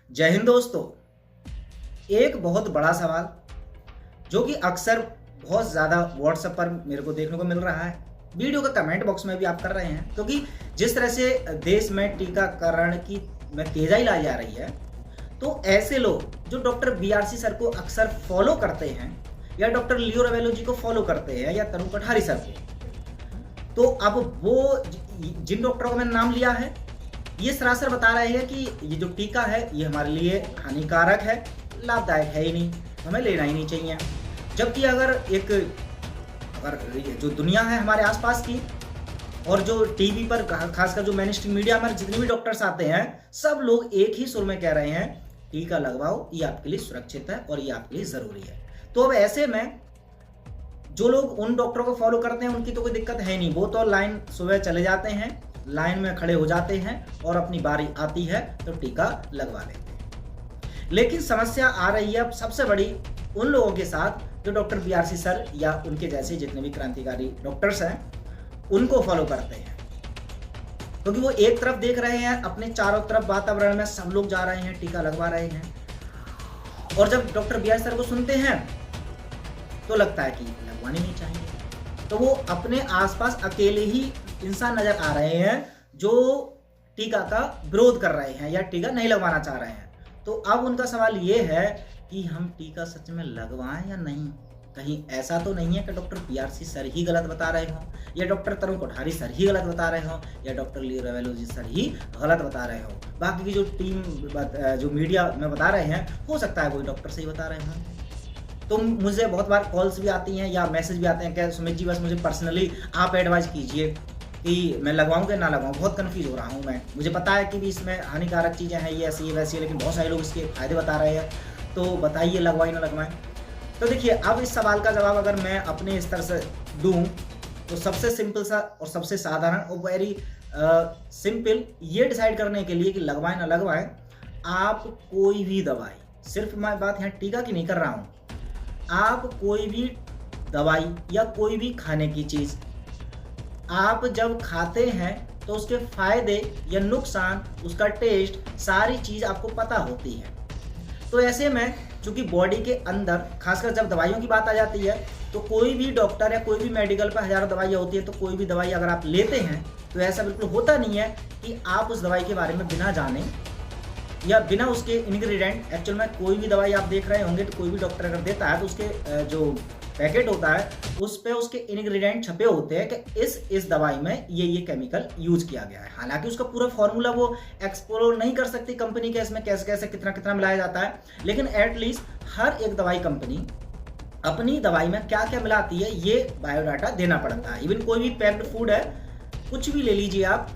जय हिंद दोस्तों। एक बहुत बड़ा सवाल जो कि अक्सर बहुत ज़्यादा व्हाट्सएप पर मेरे को देखने को मिल रहा है, वीडियो का कमेंट बॉक्स में भी आप कर रहे हैं, क्योंकि जिस तरह से देश में टीकाकरण की में तेज़ी लाई जा रही है, तो ऐसे लोग जो डॉक्टर बीआरसी सर को अक्सर फॉलो करते हैं या डॉक्टर लियो रवेलो जी को फॉलो करते हैं या तरुण कोठारी सर को, तो अब वो जिन डॉक्टरों का मैंने नाम लिया है, ये सरासर बता रहे हैं कि ये जो टीका है ये हमारे लिए हानिकारक है, लाभदायक है ही नहीं, हमें लेना ही नहीं चाहिए। जबकि अगर जो दुनिया है हमारे आसपास की और जो टीवी पर खासकर जो मेन स्ट्रीम मीडिया में जितने भी डॉक्टर्स आते हैं, सब लोग एक ही सुर में कह रहे हैं टीका लगवाओ, ये आपके लिए सुरक्षित है और ये आपके लिए ज़रूरी है। तो अब ऐसे में जो लोग उन डॉक्टरों को फॉलो करते हैं उनकी तो कोई दिक्कत है नहीं, वो तो लाइन सुबह चले जाते हैं, लाइन में खड़े हो जाते हैं और अपनी बारी आती है तो टीका लगवा लेते हैं। लेकिन समस्या आ रही है अब सबसे बड़ी उन लोगों के साथ जो डॉक्टर बीआरसी सर या उनके जैसे जितने भी क्रांतिकारी डॉक्टर्स हैं उनको फॉलो करते हैं, क्योंकि वो एक तरफ देख रहे हैं अपने चारों तरफ वातावरण में सब लोग जा रहे हैं, टीका लगवा रहे हैं, और जब डॉक्टर बीआरसी सर को सुनते हैं तो लगता है कि लगवानी नहीं चाहिए। तो वो अपने आसपास अकेले ही इंसान नजर आ रहे हैं जो टीका का विरोध कर रहे हैं या टीका नहीं लगवाना चाह रहे हैं। तो अब उनका सवाल ये है कि हम टीका सच में लगवाएं या नहीं। कहीं ऐसा तो नहीं है कि डॉक्टर बीआरसी सर ही गलत बता रहे हों या डॉक्टर तरुण कोठारी सर ही गलत बता रहे हों या डॉक्टर लियो रवेलो जी सर ही गलत बता रहे हों। बाकी की जो टीम जो मीडिया में बता रहे हैं, हो सकता है कोई डॉक्टर सही बता रहे हों। तो मुझे बहुत बार कॉल्स भी आती हैं या मैसेज भी आते हैं कि सुमित जी बस मुझे पर्सनली आप एडवाइस कीजिए कि मैं लगवाऊं कि ना लगवाऊं, बहुत कंफ्यूज हो रहा हूं मैं। मुझे पता है कि भी इसमें हानिकारक चीज़ें हैं, ये ऐसी है वैसी है, लेकिन बहुत सारे लोग इसके फायदे बता रहे हैं, तो बताइए लगवाएं ना लगवाएं। तो देखिए, अब इस सवाल का जवाब अगर मैं अपने स्तर से दूं तो सबसे सिंपल सा और सबसे साधारण और वेरी सिंपल ये डिसाइड करने के लिए कि लगवाएं ना लगवाएं, आप कोई भी दवाई, सिर्फ मैं बात यहाँ टीका की नहीं कर रहा हूँ, आप कोई भी दवाई या कोई भी खाने की चीज़ आप जब खाते हैं तो उसके फायदे या नुकसान, उसका टेस्ट, सारी चीज़ आपको पता होती है। तो ऐसे में चूंकि बॉडी के अंदर खासकर जब दवाइयों की बात आ जाती है तो कोई भी डॉक्टर या कोई भी मेडिकल पर हज़ारों दवाइयाँ होती है, तो कोई भी दवाई अगर आप लेते हैं तो ऐसा बिल्कुल होता नहीं है कि आप उस दवाई के बारे में बिना जाने या बिना उसके इंग्रेडिएंट, एक्चुअल में कोई भी दवाई आप देख रहे होंगे तो कोई भी डॉक्टर अगर देता है तो उसके जो पैकेट होता है उस पे उसके इंग्रेडिएंट छपे होते हैं कि इस दवाई में ये केमिकल यूज किया गया है। हालांकि उसका पूरा फॉर्मूला वो एक्सप्लोर नहीं कर सकती कंपनी के, इसमें कैसे कैसे कितना कितना मिलाया जाता है, लेकिन एटलीस्ट हर एक दवाई कंपनी अपनी दवाई में क्या क्या मिलाती है ये बायोडाटा देना पड़ता है। इवन कोई भी पैक्ड फूड है, कुछ भी ले लीजिए आप,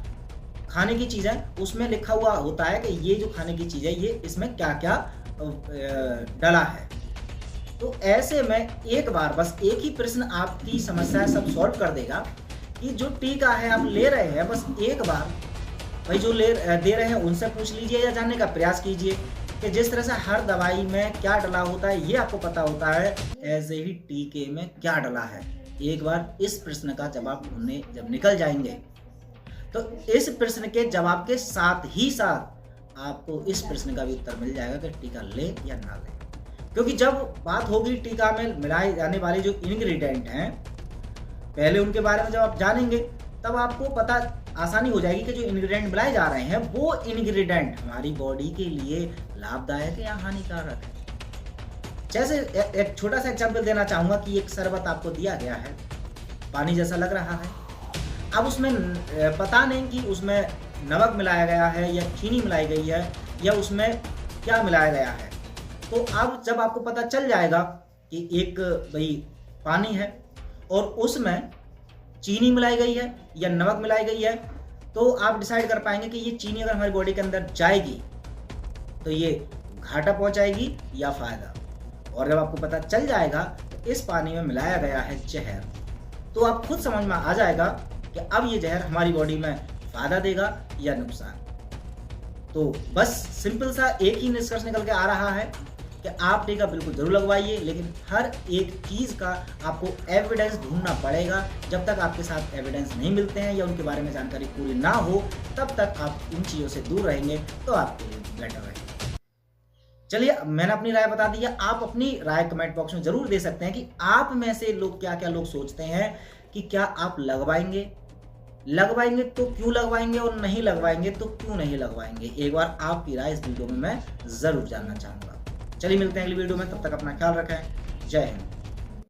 खाने की चीज़ें, उसमें लिखा हुआ होता है कि ये जो खाने की चीज़ है ये इसमें क्या क्या डला है। तो ऐसे में एक बार बस एक ही प्रश्न आपकी समस्या सब सॉल्व कर देगा कि जो टीका है आप ले रहे हैं, बस एक बार भाई जो दे रहे हैं उनसे पूछ लीजिए या जानने का प्रयास कीजिए कि जिस तरह से हर दवाई में क्या डला होता है ये आपको पता होता है, ऐसे ही टीके में क्या डला है। एक बार इस प्रश्न का जवाब ढूंढने जब निकल जाएंगे तो इस प्रश्न के जवाब के साथ ही साथ आपको इस प्रश्न का भी उत्तर मिल जाएगा कि टीका ले या ना ले। क्योंकि जब बात होगी टीका में मिलाए जाने वाले जो इंग्रेडिएंट हैं, पहले उनके बारे में जब आप जानेंगे तब आपको पता आसानी हो जाएगी कि जो इंग्रेडिएंट मिलाए जा रहे हैं वो इंग्रेडिएंट हमारी बॉडी के लिए लाभदायक है या हानिकारक है। जैसे एक छोटा सा एग्जाम्पल देना चाहूँगा कि एक शरबत आपको दिया गया है, पानी जैसा लग रहा है, अब उसमें पता नहीं कि उसमें नमक मिलाया गया है या चीनी मिलाई गई है या उसमें क्या मिलाया गया है। तो अब जब आपको पता चल जाएगा कि एक भाई पानी है और उसमें चीनी मिलाई गई है या नमक मिलाई गई है, तो आप डिसाइड कर पाएंगे कि ये चीनी अगर हमारी बॉडी के अंदर जाएगी तो ये घाटा पहुंचाएगी या फायदा। और जब आपको पता चल जाएगा तो इस पानी में मिलाया गया है जहर, तो आप खुद समझ में आ जाएगा कि अब ये जहर हमारी बॉडी में फायदा देगा या नुकसान। तो बस सिंपल सा एक ही निष्कर्ष निकल के आ रहा है कि आप टीका बिल्कुल जरूर लगवाइए, लेकिन हर एक चीज़ का आपको एविडेंस ढूंढना पड़ेगा। जब तक आपके साथ एविडेंस नहीं मिलते हैं या उनके बारे में जानकारी पूरी ना हो, तब तक आप इन चीज़ों से दूर रहेंगे तो आपके लिए बेटर रहेगा। चलिए, मैंने अपनी राय बता दी है, आप अपनी राय कमेंट बॉक्स में जरूर दे सकते हैं कि आप में से लोग क्या क्या लोग सोचते हैं कि क्या आप लगवाएंगे, लगवाएंगे तो क्यों लगवाएंगे, और नहीं लगवाएंगे तो क्यों नहीं लगवाएंगे। एक बार आपकी राय इस वीडियो में मैं जरूर जानना चाहूंगा। चलिए मिलते हैं अगली वीडियो में, तब तक अपना ख्याल रखें। जय हिंद।